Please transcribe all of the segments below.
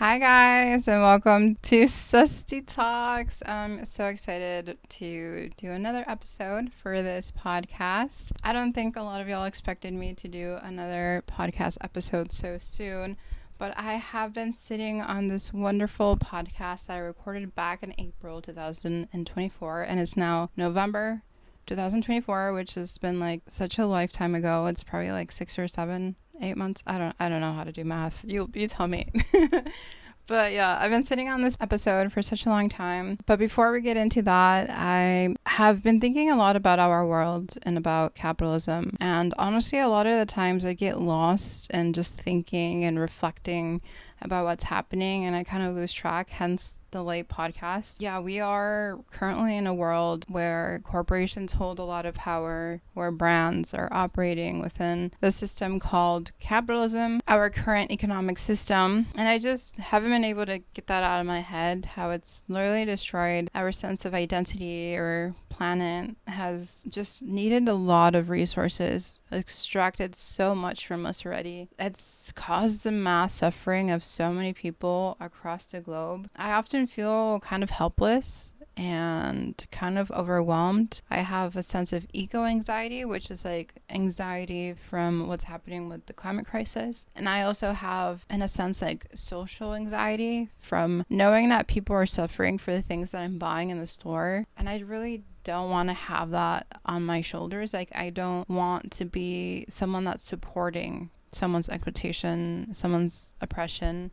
Hi guys, and welcome to Susty Talks. I'm so excited to do another episode for this podcast. I don't think a lot of y'all expected me to do another podcast episode so soon, but I have been sitting on this wonderful podcast that I recorded back in April 2024, and it's now November 2024, which has been like such a lifetime ago. It's probably like 6 or 7, 8 months. I don't know how to do math. You tell me. But yeah, I've been sitting on this episode for such a long time. But before we get into that, I have been thinking a lot about our world and about capitalism. And honestly, a lot of the times I get lost in just thinking and reflecting about what's happening, and I kind of lose track, hence the late podcast. Yeah, we are currently in a world where corporations hold a lot of power, where brands are operating within the system called capitalism, our current economic system. And I just haven't been able to get that out of my head, how it's literally destroyed our sense of identity. Our planet has just needed a lot of resources, extracted so much from us already. It's caused the mass suffering of so many people across the globe. I often feel kind of helpless and kind of overwhelmed. I have a sense of eco-anxiety, which is like anxiety from what's happening with the climate crisis. And I also have, in a sense, like social anxiety from knowing that people are suffering for the things that I'm buying in the store. And I really don't want to have that on my shoulders. Like, I don't want to be someone that's supporting someone's exploitation, someone's oppression.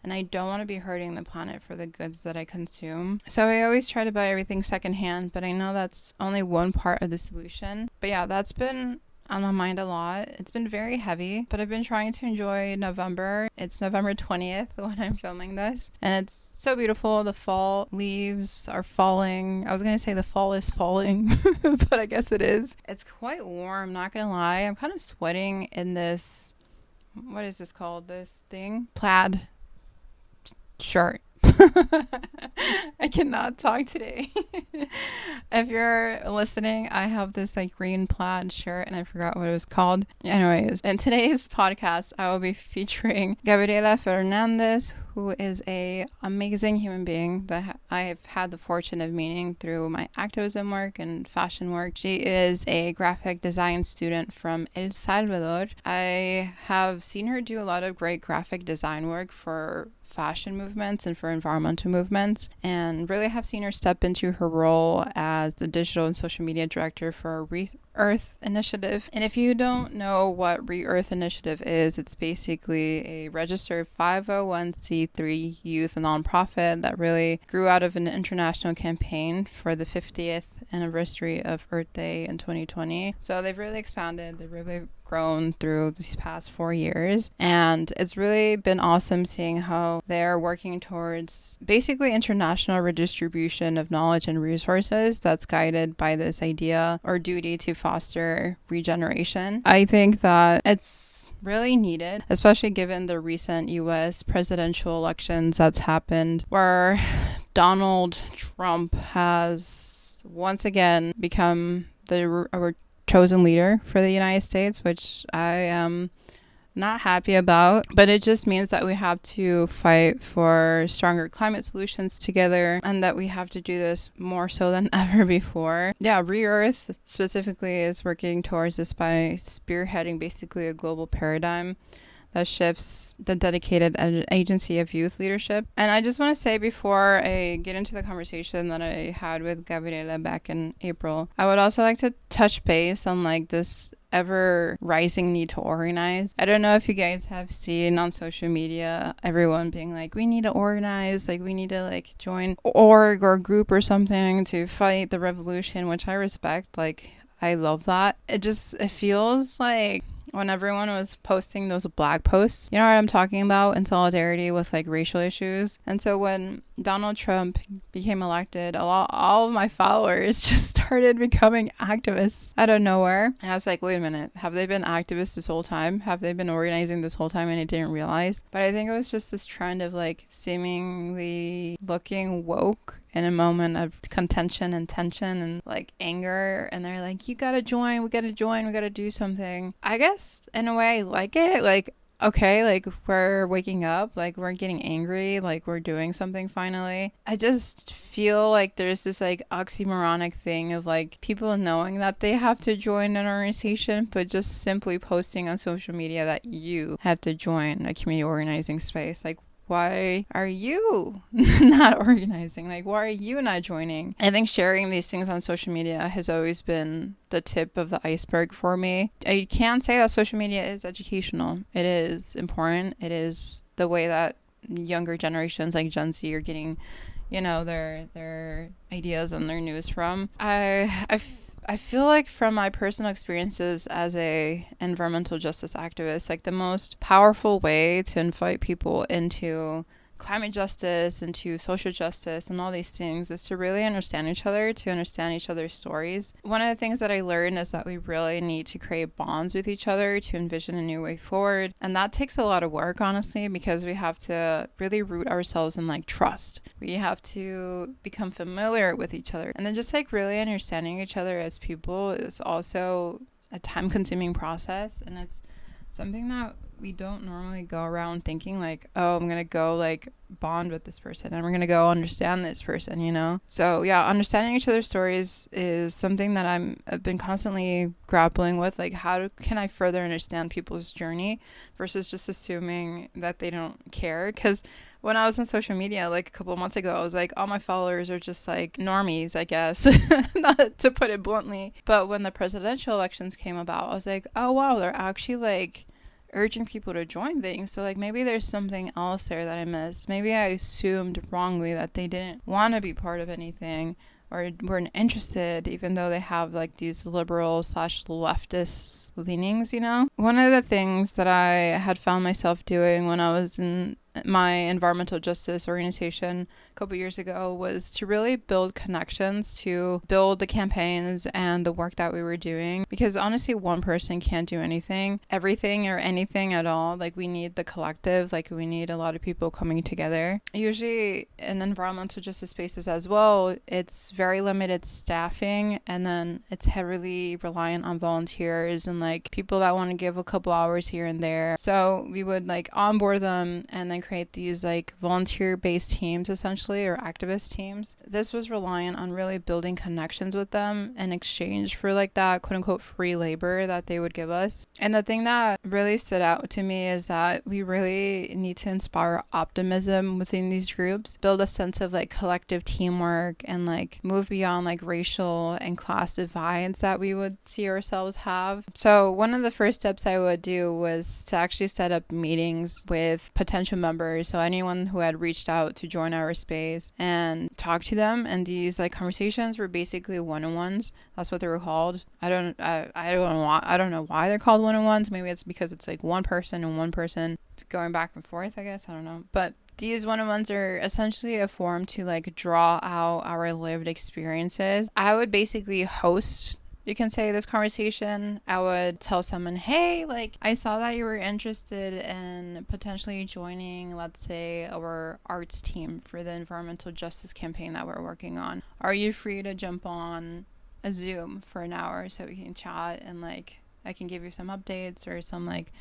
And I don't want to be hurting the planet for the goods that I consume. So I always try to buy everything secondhand, but I know that's only one part of the solution. But yeah, that's been on my mind a lot. It's been very heavy, but I've been trying to enjoy November. It's November 20th when I'm filming this, and it's so beautiful. The fall leaves are falling. I was going to say the fall is falling, but I guess it is. It's quite warm, not going to lie. I'm kind of sweating in this, what is this called? This thing? Plaid shirt. I cannot talk today. If you're listening, I have this like green plaid shirt and I forgot what it was called. Anyways, in today's podcast, I will be featuring Gaby Fernandez, who is a amazing human being that I've had the fortune of meeting through my activism work and fashion work. She is a graphic design student from El Salvador. I have seen her do a lot of great graphic design work for fashion movements and for environmental movements, and really have seen her step into her role as the digital and social media director for Re-Earth Initiative. And if you don't know what Re-Earth Initiative is, it's basically a registered 501c3 youth nonprofit that really grew out of an international campaign for the 50th anniversary of Earth Day in 2020. So they've really expanded. They've really grown through these past 4 years, and it's really been awesome seeing how they're working towards basically international redistribution of knowledge and resources that's guided by this idea or duty to foster regeneration. I think that it's really needed, especially given the recent US presidential elections that's happened, where Donald Trump has once again become our chosen leader for the United States, which I am not happy about. But it just means that we have to fight for stronger climate solutions together, and that we have to do this more so than ever before. Yeah, Re-Earth specifically is working towards this by spearheading basically a global paradigm that shifts the dedicated agency of youth leadership. And I just want to say, before I get into the conversation that I had with Gabriela back in April, I would also like to touch base on like this ever rising need to organize. I don't know if you guys have seen on social media everyone being like, we need to organize, like we need to like join org or group or something to fight the revolution, which I respect. Like, I love that. It feels like when everyone was posting those black posts, you know what I'm talking about, in solidarity with like racial issues. And so when Donald Trump became elected, all of my followers just started becoming activists out of nowhere. And I was like, wait a minute, have they been activists this whole time? Have they been organizing this whole time and I didn't realize? But I think it was just this trend of like seemingly looking woke in a moment of contention and tension and like anger, and they're like, you gotta join, we gotta do something. I guess in a way I like it. Like, okay, like we're waking up, like we're getting angry, like we're doing something finally. I just feel like there's this like oxymoronic thing of like people knowing that they have to join an organization, but just simply posting on social media that you have to join a community organizing space. Like, why are you not organizing? Like, why are you not joining? I think sharing these things on social media has always been the tip of the iceberg for me. I can say that social media is educational. It is important. It is the way that younger generations like Gen Z are getting, you know, their ideas and their news from. I feel like from my personal experiences as a environmental justice activist, like the most powerful way to invite people into climate justice, into social justice, and all these things is to really understand each other, to understand each other's stories. One of the things that I learned is that we really need to create bonds with each other to envision a new way forward. And that takes a lot of work, honestly, because we have to really root ourselves in like trust. We have to become familiar with each other. And then just like really understanding each other as people is also a time consuming process. And it's something that we don't normally go around thinking like, oh, I'm gonna go like bond with this person and we're gonna go understand this person, you know? So yeah, understanding each other's stories is something that I've been constantly grappling with. Like, how can I further understand people's journey versus just assuming that they don't care? Because when I was on social media like a couple of months ago, I was like, all my followers are just like normies, I guess, not to put it bluntly. But when the presidential elections came about, I was like, oh wow, they're actually like urging people to join things. So like maybe there's something else there that I missed. Maybe I assumed wrongly that they didn't want to be part of anything or weren't interested, even though they have like these liberal / leftist leanings, you know? One of the things that I had found myself doing when I was in my environmental justice organization a couple years ago was to really build connections, to build the campaigns and the work that we were doing, because honestly one person can't do everything or anything at all. Like, we need the collective, like we need a lot of people coming together. Usually in environmental justice spaces as well, it's very limited staffing, and then it's heavily reliant on volunteers and like people that want to give a couple hours here and there. So we would like onboard them and then create these like volunteer-based teams essentially, or activist teams. This was reliant on really building connections with them in exchange for like that quote-unquote free labor that they would give us. And the thing that really stood out to me is that we really need to inspire optimism within these groups, build a sense of like collective teamwork, and like move beyond like racial and class divides that we would see ourselves have. So one of the first steps I would do was to actually set up meetings with potential members, so anyone who had reached out to join our space, and talk to them. And these like conversations were basically one-on-ones. That's what they were called. I don't know why they're called one-on-ones. Maybe it's because it's like one person and one person going back and forth, I guess. I don't know. But these one-on-ones are essentially a form to like draw out our lived experiences. I would basically host, you can say, this conversation. I would tell someone, hey, like, I saw that you were interested in potentially joining, let's say, our arts team for the environmental justice campaign that we're working on. Are you free to jump on a Zoom for an hour so we can chat and like I can give you some updates or some like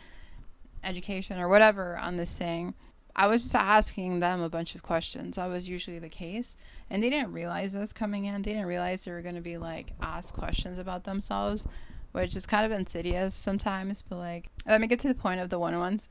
education or whatever on this thing? I was just asking them a bunch of questions. That was usually the case. And they didn't realize this coming in. They didn't realize they were going to be like asked questions about themselves, which is kind of insidious sometimes. But like, let me get to the point of the one-on-ones.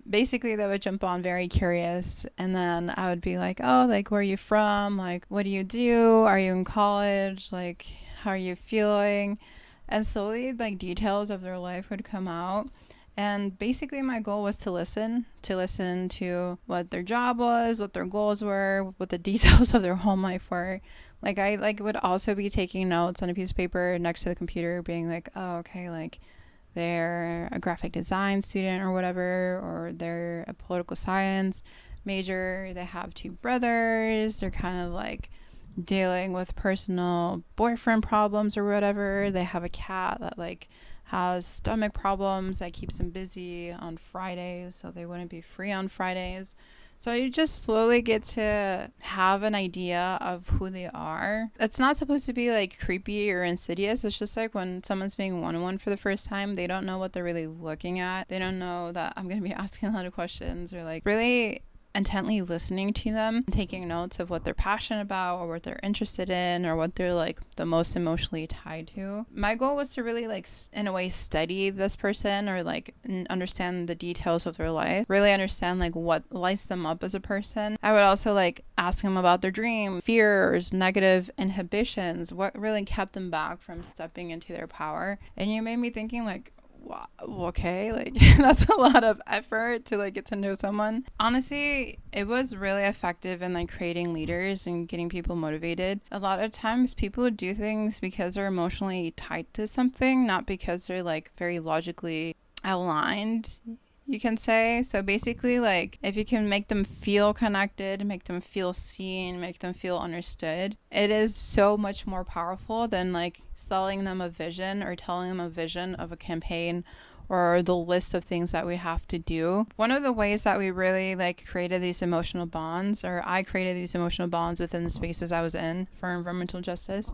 Basically they would jump on very curious, and then I would be like, oh, like, where are you from? Like, what do you do? Are you in college? Like, how are you feeling? And slowly like details of their life would come out. And basically my goal was to listen to what their job was, what their goals were, what the details of their home life were. Like, I like would also be taking notes on a piece of paper next to the computer, being like, oh, okay, like they're a graphic design student or whatever, or they're a political science major, they have 2 brothers, they're kind of like dealing with personal boyfriend problems or whatever, they have a cat that like has stomach problems that keeps them busy on Fridays, so they wouldn't be free on Fridays. So you just slowly get to have an idea of who they are. It's not supposed to be like creepy or insidious. It's just like when someone's being one-on-one for the first time, they don't know what they're really looking at. They don't know that I'm going to be asking a lot of questions or like really intently listening to them, taking notes of what they're passionate about or what they're interested in or what they're like the most emotionally tied to. My goal was to really like in a way study this person or like understand the details of their life, really understand like what lights them up as a person. I would also like ask them about their dream, fears, negative inhibitions, what really kept them back from stepping into their power. And you made me thinking like, wow, okay, like that's a lot of effort to like get to know someone. Honestly, it was really effective in like creating leaders and getting people motivated. A lot of times people would do things because they're emotionally tied to something, not because they're like very logically aligned, you can say. So basically, like, if you can make them feel connected, make them feel seen, make them feel understood, it is so much more powerful than like selling them a vision or telling them a vision of a campaign or the list of things that we have to do. One of the ways that we really like created these emotional bonds, or I created these emotional bonds within the spaces I was in for environmental justice,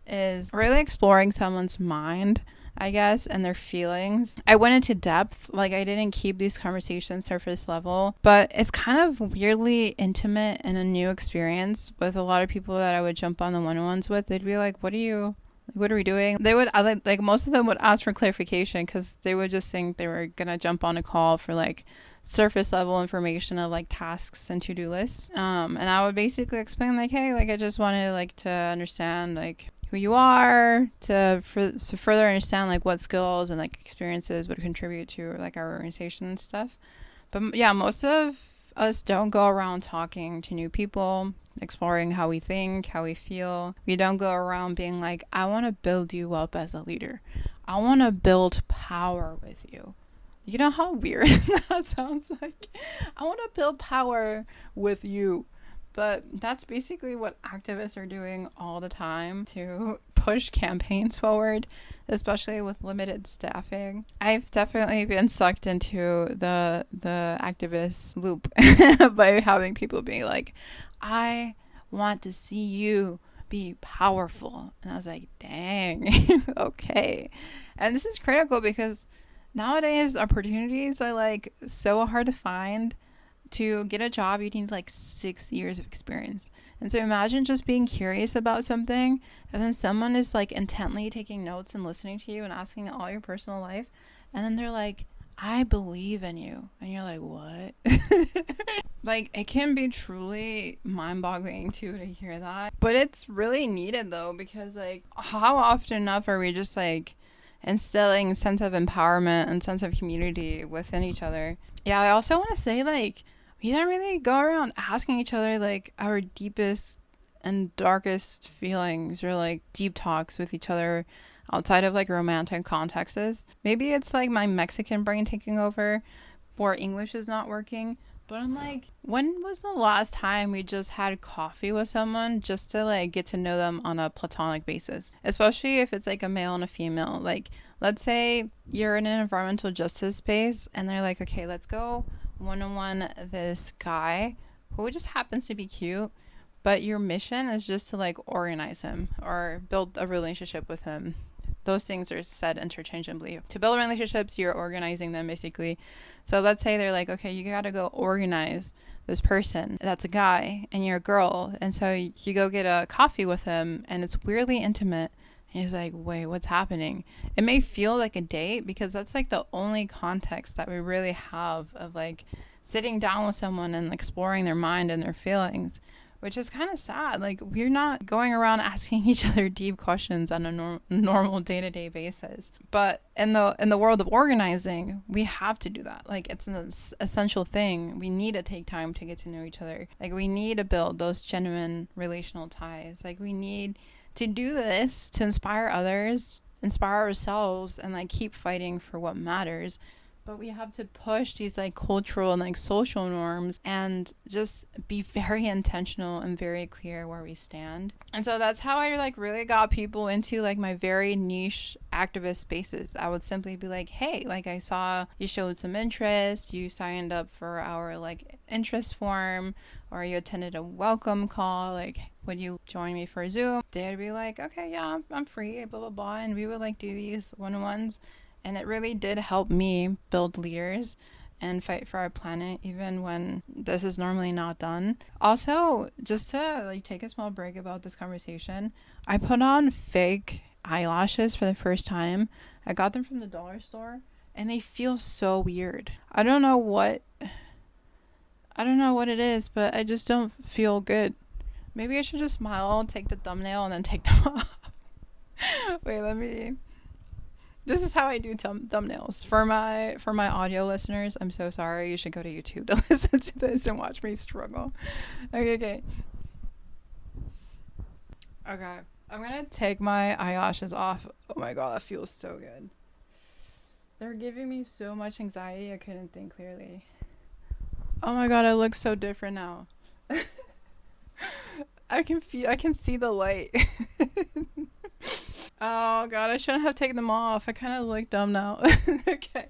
is really exploring someone's mind, I guess, and their feelings. I went into depth, like I didn't keep these conversations surface level, but it's kind of weirdly intimate and a new experience with a lot of people that I would jump on the one-on-ones with. They'd be like, what are we doing? They would, like most of them would ask for clarification because they would just think they were gonna jump on a call for like surface level information of like tasks and to-do lists. And I would basically explain like, hey, like I just wanted like to understand like who you are, to further understand like what skills and like experiences would contribute to like our organization and stuff. But yeah, most of us don't go around talking to new people, exploring how we think, how we feel. We don't go around being like, I want to build you up as a leader. I want to build power with you. You know how weird that sounds like? I want to build power with you. But that's basically what activists are doing all the time to push campaigns forward, especially with limited staffing. I've definitely been sucked into the activist loop by having people being like, I want to see you be powerful. And I was like, dang, okay. And this is critical because nowadays opportunities are like so hard to find. To get a job, you need like 6 years of experience. And so imagine just being curious about something and then someone is like intently taking notes and listening to you and asking all your personal life. And then they're like, I believe in you. And you're like, what? Like, it can be truly mind-boggling too to hear that. But it's really needed though, because like how often enough are we just like instilling a sense of empowerment and sense of community within each other? Yeah, I also want to say like, we don't really go around asking each other like our deepest and darkest feelings or like deep talks with each other outside of like romantic contexts. Maybe it's like my Mexican brain taking over or English is not working. But I'm like, when was the last time we just had coffee with someone just to like get to know them on a platonic basis? Especially if it's like a male and a female. Like, let's say you're in an environmental justice space and they're like, okay, let's go one-on-one this guy who just happens to be cute, but your mission is just to like organize him or build a relationship with him. Those things are said interchangeably. To build relationships, you're organizing them basically. So let's say they're like, okay, you gotta go organize this person that's a guy and you're a girl, and so you go get a coffee with him and it's weirdly intimate. And he's like, wait, what's happening? It may feel like a date because that's like the only context that we really have of like sitting down with someone and exploring their mind and their feelings, which is kind of sad. Like, we're not going around asking each other deep questions on a normal day-to-day basis. But in the world of organizing, we have to do that. Like, it's an essential thing. We need to take time to get to know each other. Like, we need to build those genuine relational ties. Like, we need to do this to inspire others, inspire ourselves, and like keep fighting for what matters. but we have to push these like cultural and like social norms and just be very intentional and very clear where we stand. And so that's how I like really got people into like my very niche activist spaces. I would simply be like, hey, like I saw you showed some interest, you signed up for our like interest form, or you attended a welcome call, like would you join me for Zoom? They'd be like, okay, yeah, I'm free, blah blah blah, and we would like do these one-on-ones. And it really did help me build leaders and fight for our planet, even when this is normally not done. Also, just to like take a small break about this conversation, I put on fake eyelashes for the first time. I got them from the dollar store, and they feel so weird. I don't know what it is, but I just don't feel good. Maybe I should just smile, take the thumbnail, and then take them off. Wait, this is how I do thumbnails. For my audio listeners, I'm so sorry. You should go to YouTube to listen to this and watch me struggle. Okay. I'm gonna take my eyelashes off. Oh my god, that feels so good. They're giving me so much anxiety I couldn't think clearly. Oh my god, I look so different now. I can see the light. Oh god, I shouldn't have taken them off. I kind of look dumb now. Okay,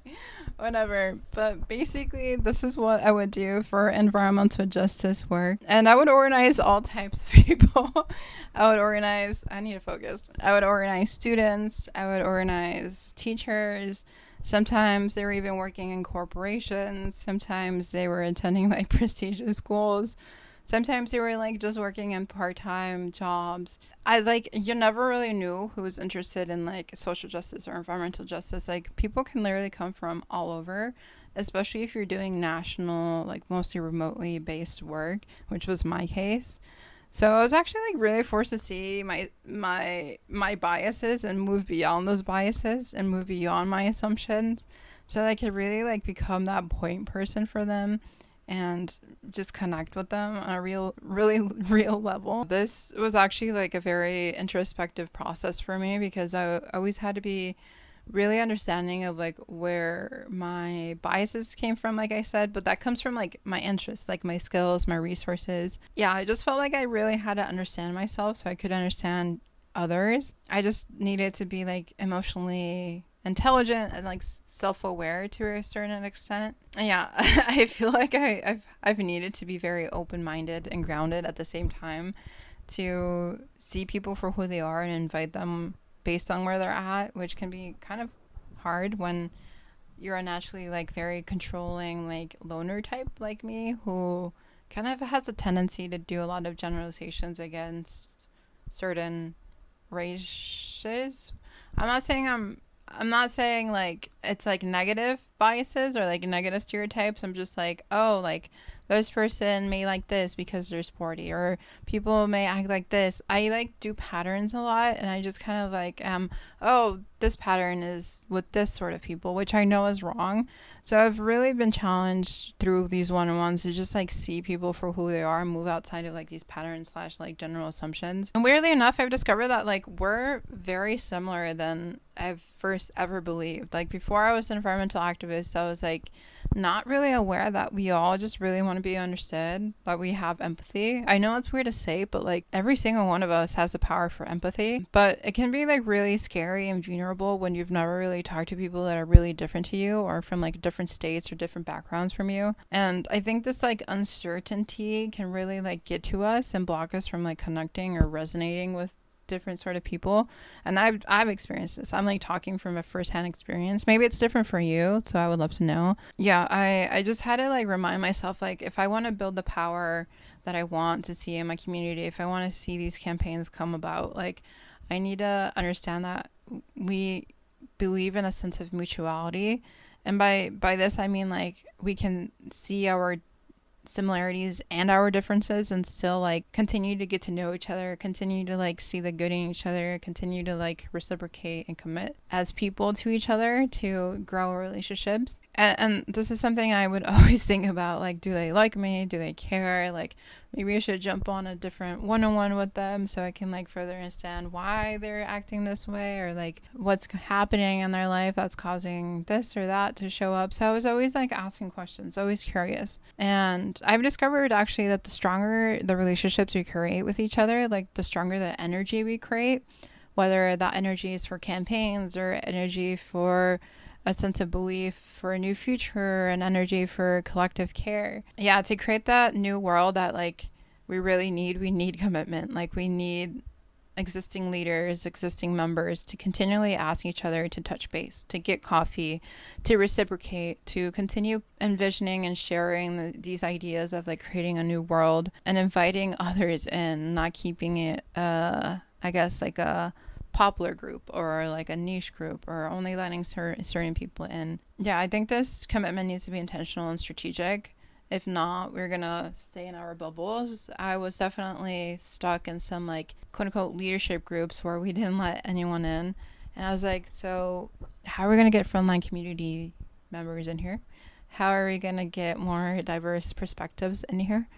whatever. But basically, this is what I would do for environmental justice work. And I would organize all types of people. I need to focus. I would organize students. I would organize teachers. Sometimes they were even working in corporations. Sometimes they were attending like prestigious schools. Sometimes they were like just working in part-time jobs. You never really knew who was interested in like social justice or environmental justice. Like people can literally come from all over, especially if you're doing national, like mostly remotely based work, which was my case. So I was actually like really forced to see my biases and move beyond those biases and move beyond my assumptions, so that I could really like become that point person for them and just connect with them on a really real level. This was actually like a very introspective process for me, because I always had to be really understanding of like where my biases came from, like I said, but that comes from like my interests, like my skills, my resources. Yeah, I just felt like I really had to understand myself so I could understand others. I just needed to be like emotionally intelligent and like self-aware to a certain extent. And yeah, I feel like I've needed to be very open-minded and grounded at the same time to see people for who they are and invite them based on where they're at, which can be kind of hard when you're a naturally like very controlling like loner type like me, who kind of has a tendency to do a lot of generalizations against certain races. I'm not saying like it's like negative biases or like negative stereotypes. I'm just like, oh, like this person may like this because they're sporty, or people may act like this. I like do patterns a lot, and I just kind of like oh, this pattern is with this sort of people, which I know is wrong. So I've really been challenged through these one-on-ones to just like see people for who they are and move outside of like these patterns / like general assumptions. And weirdly enough, I've discovered that like we're very similar than I've first ever believed. Like before I was an environmental activist, I was like not really aware that we all just really want to be understood, that we have empathy. I know it's weird to say, but like every single one of us has the power for empathy, but it can be like really scary and vulnerable when you've never really talked to people that are really different to you or from like different states or different backgrounds from you. And I think this like uncertainty can really like get to us and block us from like connecting or resonating with different sort of people. And I've experienced this. I'm like talking from a first-hand experience. Maybe it's different for you, so I would love to know. Yeah, I just had to like remind myself, like if I want to build the power that I want to see in my community, if I want to see these campaigns come about, like I need to understand that we believe in a sense of mutuality. And by this I mean like we can see our similarities and our differences and still like continue to get to know each other, continue to like see the good in each other, continue to like reciprocate and commit as people to each other to grow relationships. And this is something I would always think about, like, do they like me? Do they care? Like, maybe I should jump on a different one-on-one with them so I can, like, further understand why they're acting this way, or, like, what's happening in their life that's causing this or that to show up. So I was always, like, asking questions, always curious. And I've discovered, actually, that the stronger the relationships we create with each other, like, the stronger the energy we create, whether that energy is for campaigns or energy for a sense of belief for a new future, and energy for collective care. Yeah, to create that new world that, like, we really need, we need commitment. Like, we need existing leaders, existing members to continually ask each other to touch base, to get coffee, to reciprocate, to continue envisioning and sharing these ideas of, like, creating a new world, and inviting others in, not keeping it, I guess, like a popular group or like a niche group, or only letting certain people in. Yeah, I think this commitment needs to be intentional and strategic. If not, we're gonna stay in our bubbles. I was definitely stuck in some, like, quote unquote leadership groups where we didn't let anyone in, and I was like, so how are we gonna get frontline community members in here? How are we gonna get more diverse perspectives in here?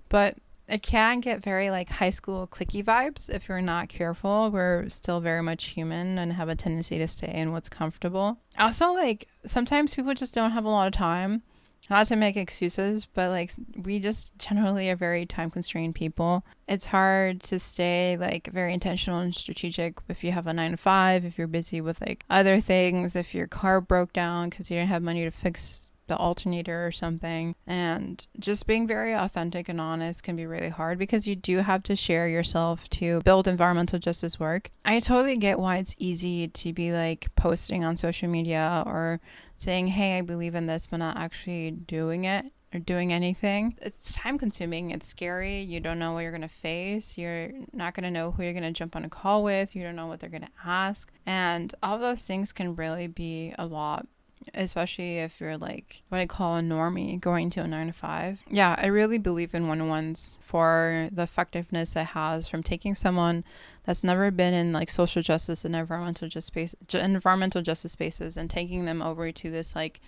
But it can get very, like, high school cliquey vibes if you're not careful. We're still very much human and have a tendency to stay in what's comfortable. Also, like, sometimes people just don't have a lot of time. Not to make excuses, but, like, we just generally are very time constrained people. It's hard to stay, like, very intentional and strategic if you have a 9 to 5, if you're busy with, like, other things, if your car broke down because you didn't have money to fix the alternator or something. And just being very authentic and honest can be really hard, because you do have to share yourself to build environmental justice work. I totally get why it's easy to be, like, posting on social media or saying, hey, I believe in this, but not actually doing it or doing anything. It's time consuming. It's scary. You don't know what you're going to face. You're not going to know who you're going to jump on a call with. You don't know what they're going to ask. And all those things can really be a lot, especially if you're, like, what I call a normie going to a 9 to 5. Yeah, I really believe in one-on-ones for the effectiveness it has from taking someone that's never been in, like, social justice and environmental justice spaces and taking them over to this, like,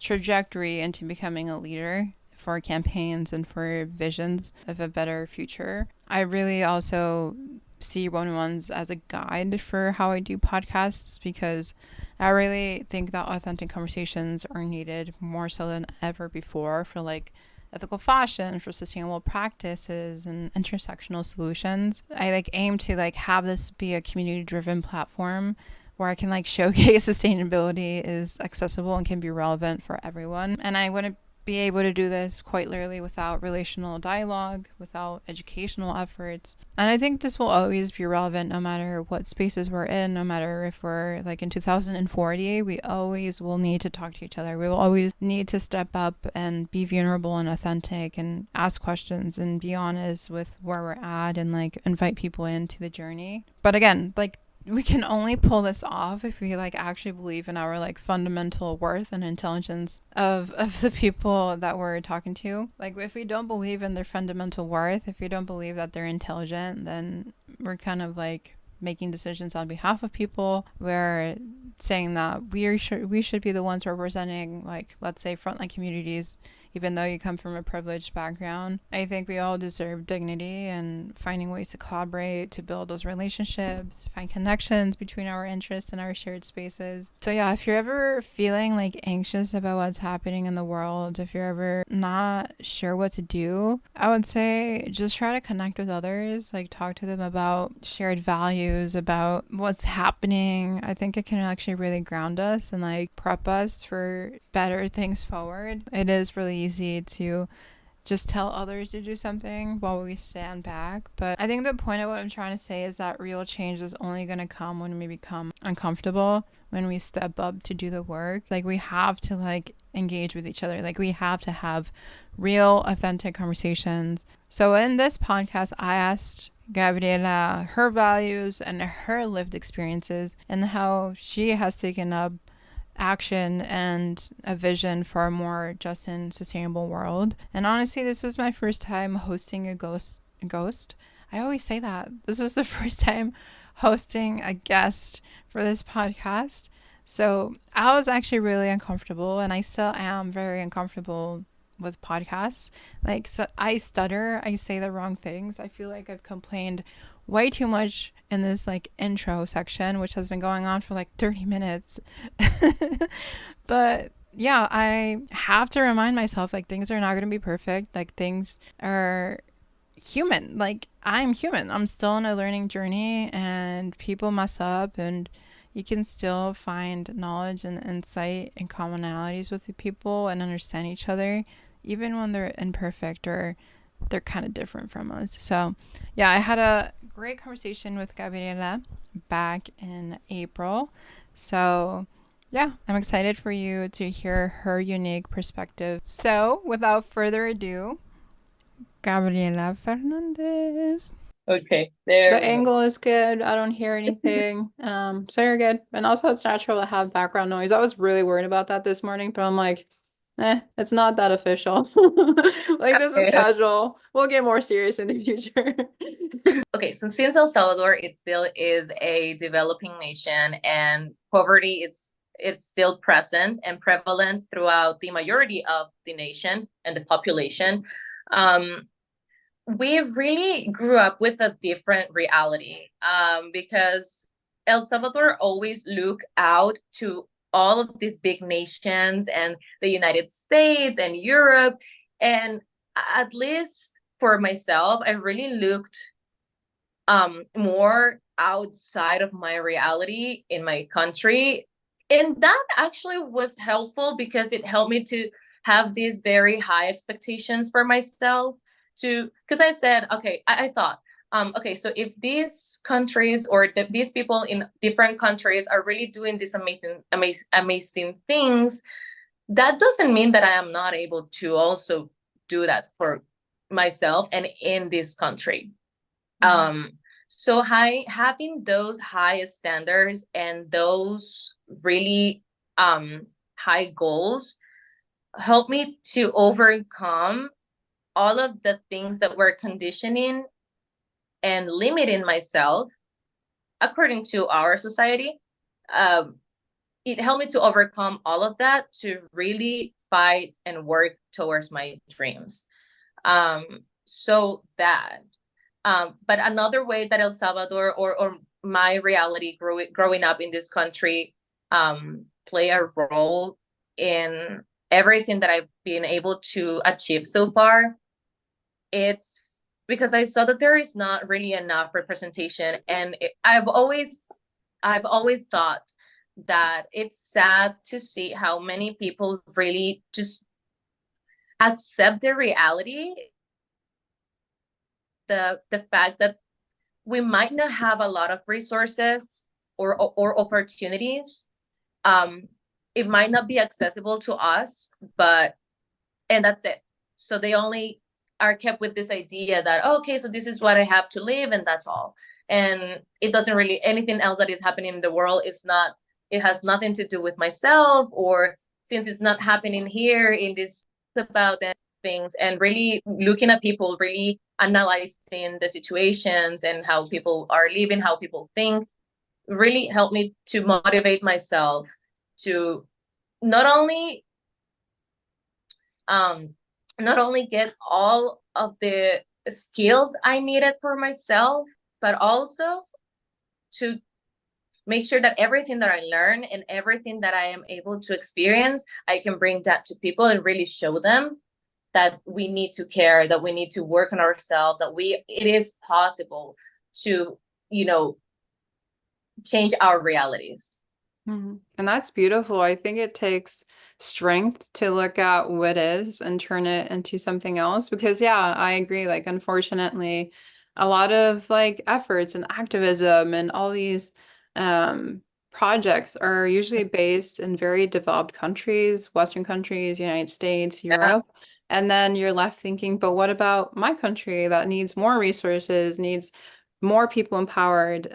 trajectory into becoming a leader for campaigns and for visions of a better future. I really also see one-on-ones as a guide for how I do podcasts, because I really think that authentic conversations are needed more so than ever before for, like, ethical fashion, for sustainable practices and intersectional solutions. I, like, aim to, like, have this be a community driven platform where I can, like, showcase sustainability is accessible and can be relevant for everyone. And I wouldn't be able to do this quite literally without relational dialogue, without educational efforts. And I think this will always be relevant no matter what spaces we're in, no matter if we're, like, in 2040, we always will need to talk to each other. We will always need to step up and be vulnerable and authentic and ask questions and be honest with where we're at and, like, invite people into the journey. But again, like, we can only pull this off if we, like, actually believe in our, like, fundamental worth and intelligence of the people that we're talking to. Like, if we don't believe in their fundamental worth, if we don't believe that they're intelligent, then we're kind of, like, making decisions on behalf of people. We're saying that we should be the ones representing, like, let's say, frontline communities, even though you come from a privileged background. I think we all deserve dignity, and finding ways to collaborate, to build those relationships, find connections between our interests and our shared spaces. So yeah, if you're ever feeling, like, anxious about what's happening in the world, if you're ever not sure what to do, I would say just try to connect with others, like, talk to them about shared values, about what's happening. I think it can actually really ground us and, like, prep us for better things forward. It is really easy to just tell others to do something while we stand back. But I think the point of what I'm trying to say is that real change is only going to come when we become uncomfortable, when we step up to do the work. Like, we have to, like, engage with each other. Like, we have to have real, authentic conversations. So in this podcast, I asked Gabriela her values and her lived experiences and how she has taken up action and a vision for a more just and sustainable world. And honestly, this was my first time hosting a ghost. I always say that. This was the first time hosting a guest for this podcast. So I was actually really uncomfortable, and I still am very uncomfortable with podcasts. Like, so I stutter, I say the wrong things. I feel like I've complained way too much in this like intro section, which has been going on for like 30 minutes. But yeah, I have to remind myself like things are not going to be perfect. Like things are human. Like I'm human. I'm still on a learning journey and people mess up, and you can still find knowledge and insight and commonalities with the people and understand each other even when they're imperfect or they're kind of different from us. So, yeah, I had a great conversation with Gabriela back in April. So, yeah, I'm excited for you to hear her unique perspective. So, without further ado, Gabriela Fernandez. Okay, there The we go. angle is good. I don't hear anything. So you're good. And also it's natural to have background noise. I was really worried about that this morning, but I'm like, it's not that official. Like this is Okay. casual. We'll get more serious in the future. Okay, so since El Salvador, it still is a developing nation, and poverty it's still present and prevalent throughout the majority of the nation and the population. Um, we really grew up with a different reality because El Salvador always look out to all of these big nations and the United States and Europe. And at least for myself, I really looked more outside of my reality in my country. And that actually was helpful because it helped me to have these very high expectations for myself to because I said, okay, I thought, okay, so if these countries or these people in different countries are really doing these amazing things, that doesn't mean that I am not able to also do that for myself and in this country. Mhm. um so having those high standards and those really high goals help me to overcome all of the things that were conditioning and limiting myself according to our society. um it helped me to overcome all of that to really fight and work towards my dreams. um so that but another way that El Salvador or my reality growing up in this country play a role in everything that I've been able to achieve so far, it's because I saw that there is not really enough representation, and I've always thought that it's sad to see how many people really just accept the reality, the fact that we might not have a lot of resources or opportunities. Um, it might not be accessible to us, but and that's it. So they only are kept with this idea that, oh, okay, so this is what I have to live, and that's all. And it doesn't really anything else that is happening in the world is not. It has nothing to do with myself, or since it's not happening here in this about things, and really looking at people, really analyzing the situations and how people are living, how people think, really helped me to motivate myself to not only um not only get all of the skills I needed for myself, but also to make sure that everything that I learn and everything that I am able to experience, I can bring that to people and really show them that we need to care, that we need to work on ourselves, that it is possible to, you know, change our realities. Mhm. And that's beautiful. I think it takes strength to look at what is and turn it into something else. Because, yeah, I agree. Like, unfortunately, a lot of like efforts and activism and all these um, projects are usually based in very developed countries, Western countries, United States, Yeah. Europe. And then you're left thinking, but what about my country that needs more resources, needs more people empowered?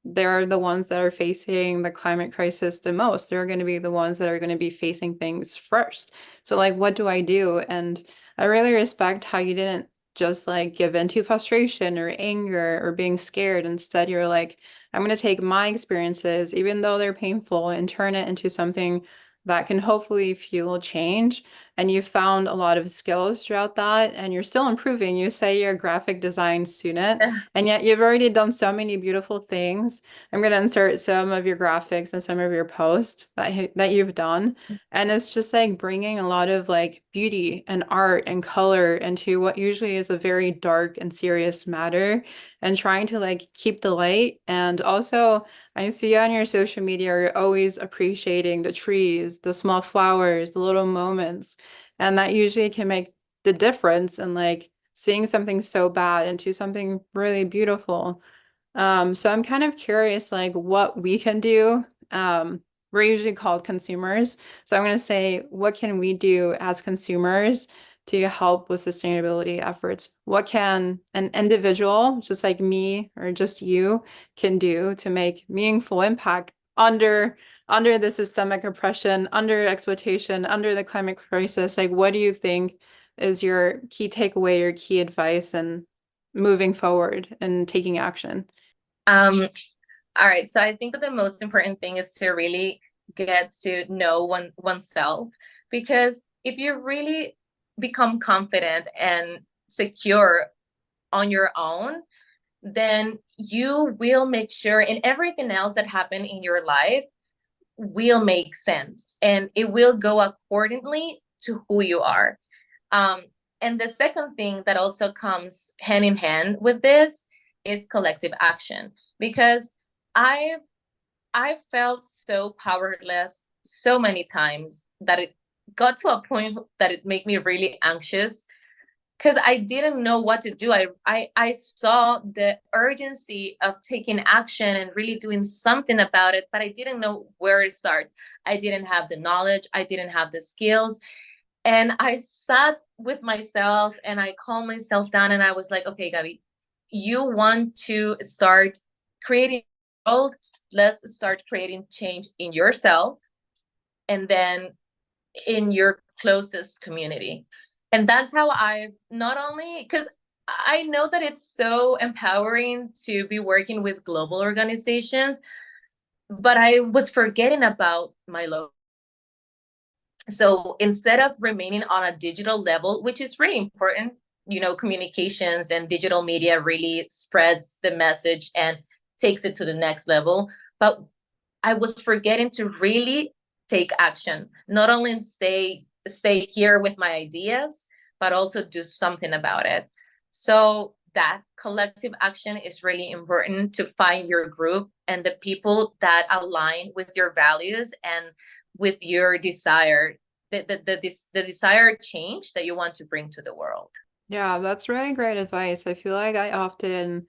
They're the ones that are facing the climate crisis the most. They're going to be the ones that are going to be facing things first. So, like, what do I do? And I really respect how you didn't just like give in to frustration or anger or being scared. Instead, you're like, I'm going to take my experiences, even though they're painful, and turn it into something that can hopefully fuel change. And you've found a lot of skills throughout that, and you're still improving. You say you're a graphic design student, and yet you've already done so many beautiful things. I'm going to insert some of your graphics and some of your posts that you've done. And it's just like bringing a lot of like beauty and art and color into what usually is a very dark and serious matter, and trying to like keep the light. And also, I see on your social media, you're always appreciating the trees, the small flowers, the little moments. And that usually can make the difference in like seeing something so bad into something really beautiful. So I'm kind of curious, like what we can do. We're usually called consumers. So I'm going to say, what can we do as consumers to help with sustainability efforts? What can an individual, just like me or just you, can do to make meaningful impact under the systemic oppression, under exploitation, under the climate crisis? Like, what do you think is your key takeaway, your key advice, and moving forward and taking action? Um, all right. So I think that the most important thing is to really get to know oneself, because if you really become confident and secure on your own, then you will make sure, and everything else that happen in your life will make sense and it will go accordingly to who you are. Um, and the second thing that also comes hand in hand with this is collective action, because I I felt so powerless so many times that it got to a point that it made me really anxious, because I didn't know what to do. I saw the urgency of taking action and really doing something about it, but I didn't know where to start. I didn't have the knowledge, I didn't have the skills. And I sat with myself and I calmed myself down and I was like, okay, Gaby, you want to start creating a world. Let's start creating change in yourself and then in your closest community. And that's how I not only, because I know that it's so empowering to be working with global organizations, but I was forgetting about my local. So instead of remaining on a digital level, which is really important, communications and digital media really spreads the message and takes it to the next level. But I was forgetting to really take action, not only stay here with my ideas, but also do something about it. So that collective action is really important, to find your group and the people that align with your values and with your desire, the desired change that you want to bring to the world. Yeah, that's really great advice. I feel like I often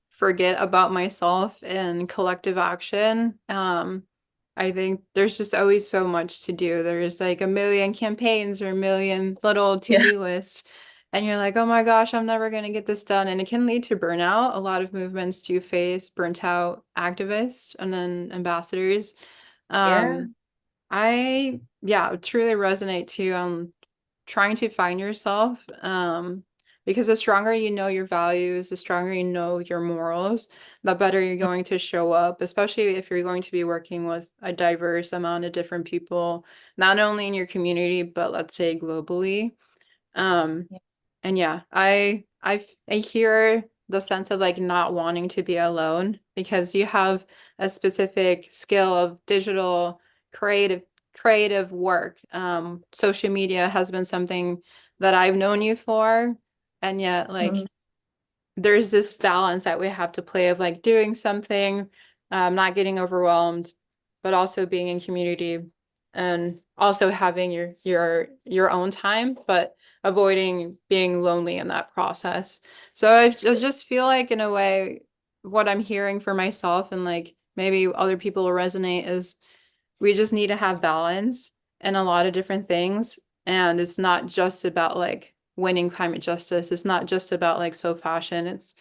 forget about myself in collective action. I think there's just always so much to do. There's like a million campaigns or a million little Yeah. to-do lists. And you're like, oh my gosh, I'm never going to get this done. And it can lead to burnout. A lot of movements do face burnt out activists and then ambassadors. Yeah. Um, yeah, truly resonate too on trying to find yourself. Because the stronger you know your values, the stronger you know your morals, the better you're going to show up, especially if you're going to be working with a diverse amount of different people, not only in your community, but let's say globally. Um, and yeah, I hear the sense of like not wanting to be alone because you have a specific skill of digital creative work. Social media has been something that I've known you for, and yet like Mhm. there's this balance that we have to play of like doing something, not getting overwhelmed, but also being in community and also having your own time, but avoiding being lonely in that process. So I just feel like in a way, what I'm hearing for myself and like maybe other people will resonate is we just need to have balance in a lot of different things. And it's not just about like winning climate justice. It's not just about like so fashion. It's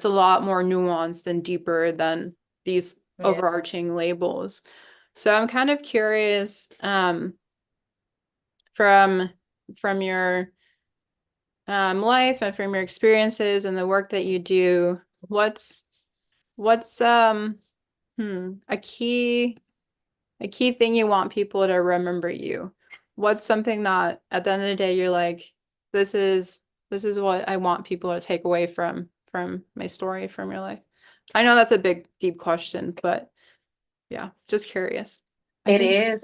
a lot more nuanced and deeper than these Yeah. overarching labels. So I'm kind of curious, from from your life and from your experiences and the work that you do, what's a key thing you want people to remember you? What's something that at the end of the day you're like, this is what I want people to take away from my story, from your life? I know that's a big, deep question, but yeah, just curious. I It think is.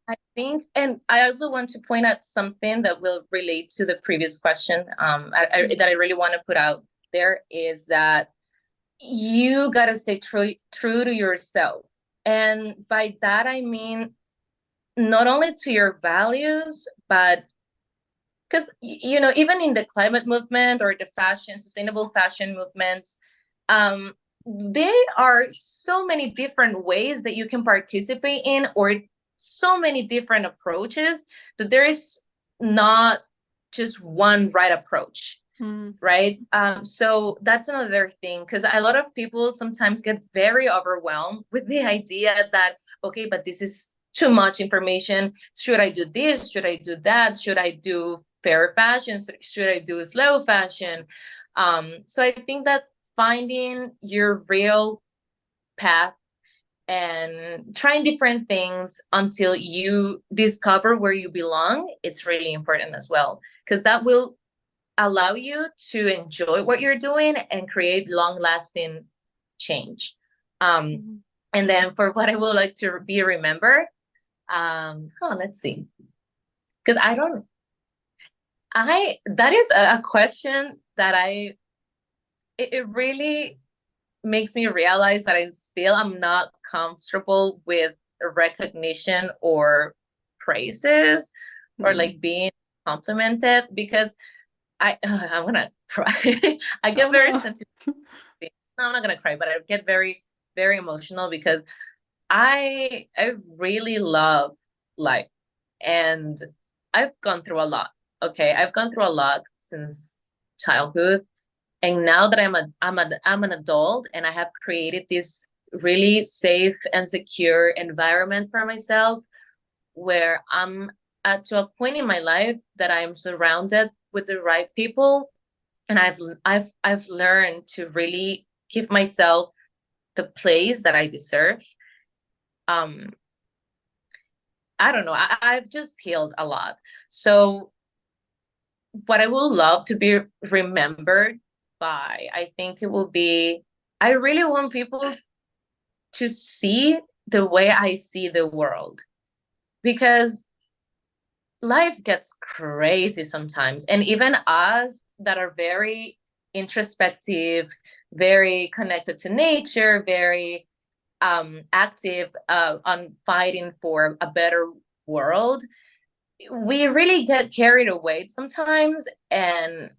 I think, and I also want to point out something that will relate to the previous question. That I really want to put out there is that you gotta stay true to yourself, and by that I mean not only to your values, but because even in the climate movement or the sustainable fashion movements, um there are so many different ways that you can participate in, or so many different approaches, that there is not just one right approach, mm, right? So that's another thing, because a lot of people sometimes get very overwhelmed with the idea that, okay, but this is too much information. Should I do this? Should I do that? Should I do fair fashion? Should I do slow fashion? So I think that finding your real path and trying different things until you discover where you belong, it's really important as well, because that will allow you to enjoy what you're doing and create long lasting change. Um, mhm. and then for what I would like to be remembered, let's see, because that is a question that it really makes me realize that I'm not comfortable with recognition or praises, or Mm. like being complimented, because I'm gonna cry. I Oh get very no. sentimental. No, I'm not gonna cry, but I get very, very emotional, because I really love life, and I've gone through a lot. Okay, I've gone through a lot since childhood, and now that I'm an adult, and I have created this really safe and secure environment for myself, where I'm at to a point in my life that I'm surrounded with the right people, and I've learned to really give myself the place that I deserve. Um, I don't know. I've just healed a lot. So what I would love to be remembered by, I think it will be, I really want people to see the way I see the world, because life gets crazy sometimes. And even us that are very introspective, very connected to nature, very active on fighting for a better world, we really get carried away sometimes, and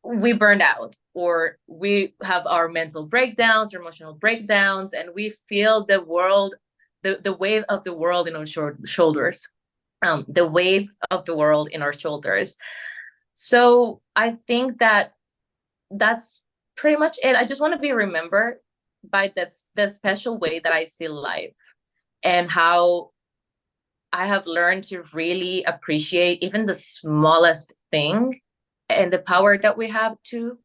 we burn out, or we have our mental breakdowns or emotional breakdowns, and we feel the world, the weight of the world in our shoulders, the weight of the world in our shoulders. So I think that that's pretty much it. I just want to be remembered by that special way that I see life, and how I have learned to really appreciate even the smallest thing, and the power that we have to,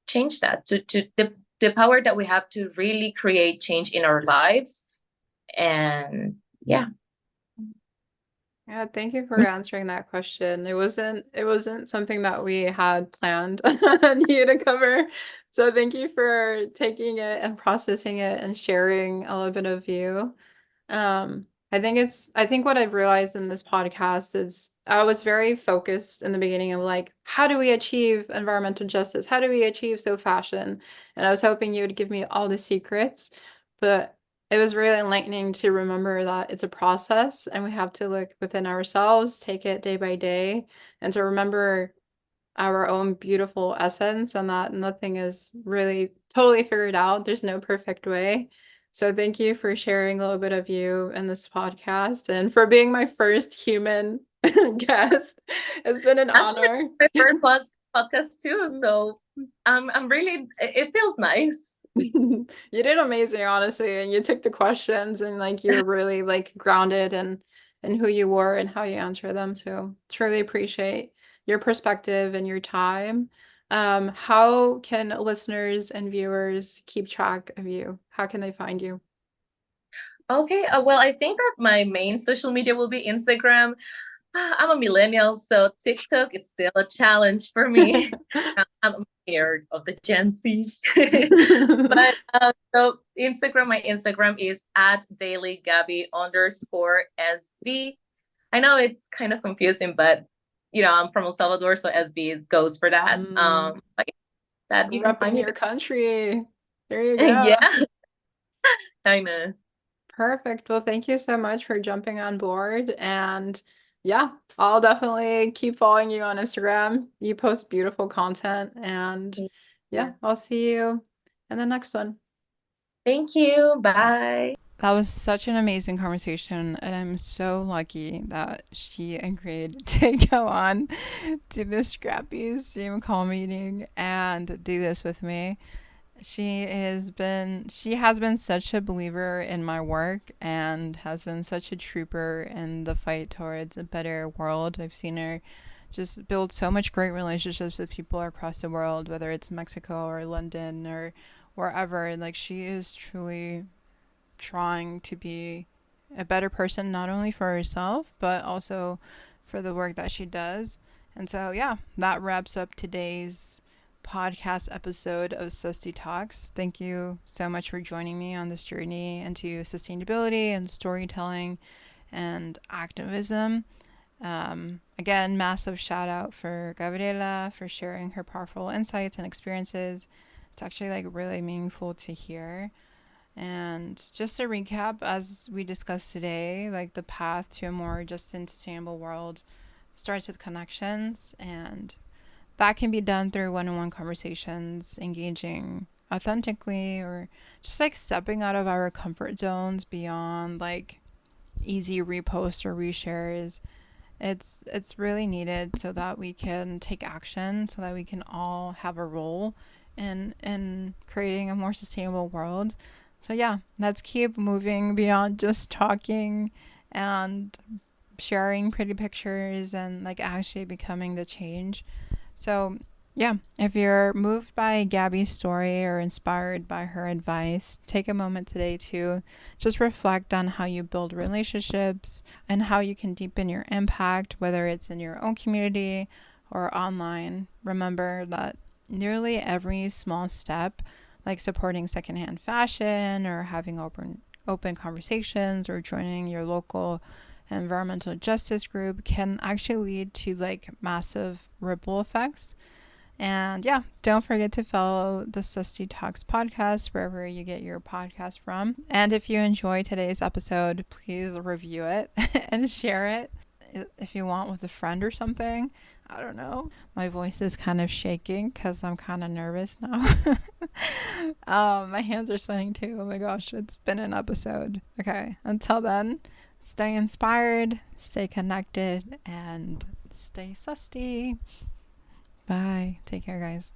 change that, to the power that we have to really create change in our lives. And yeah. Yeah, thank you for answering that question. It wasn't something that we had planned on you to cover. So thank you for taking it and processing it and sharing a little bit of you. I think what I've realized in this podcast is I was very focused in the beginning of like, how do we achieve environmental justice? How do we achieve so fashion? And I was hoping you would give me all the secrets, but it was really enlightening to remember that it's a process and we have to look within ourselves, take it day by day, and to remember our own beautiful essence and that nothing is really totally figured out. There's no perfect way. So thank you for sharing a little bit of you in this podcast and for being my first human guest. It's been an Actually, honor. my first podcast too, so I'm really, it feels nice. You did amazing, honestly, and you took the questions and like you were really like grounded and who you were and how you answer them. So truly appreciate your perspective and your time. How can listeners and viewers keep track of you? How can they find you? Okay, well, I think that my main social media will be Instagram. I'm a millennial, so TikTok is still a challenge for me. I'm scared of the Gen Z. But so Instagram, my Instagram is at dailygaby_SB. I know it's kind of confusing, but I'm from El Salvador, so SB goes for that. Like that you can find Repping me your country. There you there. go. Yeah, kind of. Perfect. Well, thank you so much for jumping on board. And yeah, I'll definitely keep following you on Instagram. You post beautiful content. And yeah, Yeah. I'll see you in the next one. Thank you. Bye. That was such an amazing conversation, and I'm so lucky that she agreed to go on to this scrappy Zoom call meeting and do this with me. She has been such a believer in my work and has been such a trooper in the fight towards a better world. I've seen her just build so much great relationships with people across the world, whether it's Mexico or London or wherever. Like, she is truly trying to be a better person, not only for herself but also for the work that she does. And so yeah, that wraps up today's podcast episode of Susty Talks. Thank you so much for joining me on this journey into sustainability and storytelling and activism. Again, massive shout out for Gabriela for sharing her powerful insights and experiences. It's actually like really meaningful to hear. And just to recap, as we discussed today, like the path to a more just and sustainable world starts with connections, and that can be done through one-on-one conversations, engaging authentically, or just like stepping out of our comfort zones beyond like easy reposts or reshares. It's really needed so that we can take action, so that we can all have a role in creating a more sustainable world. So yeah, let's keep moving beyond just talking and sharing pretty pictures and like actually becoming the change. So yeah, if you're moved by Gaby's story or inspired by her advice, take a moment today to just reflect on how you build relationships and how you can deepen your impact, whether it's in your own community or online. Remember that nearly every small step, like supporting secondhand fashion or having open conversations or joining your local environmental justice group, can actually lead to like massive ripple effects. And yeah, don't forget to follow the Susty Talks podcast wherever you get your podcast from. And if you enjoy today's episode, please review it and share it if you want with a friend or something. I don't know. My voice is kind of shaking because I'm kind of nervous now. My hands are sweating too. Oh my gosh, it's been an episode. Okay, until then, stay inspired, stay connected, and stay susty. Bye. Take care, guys.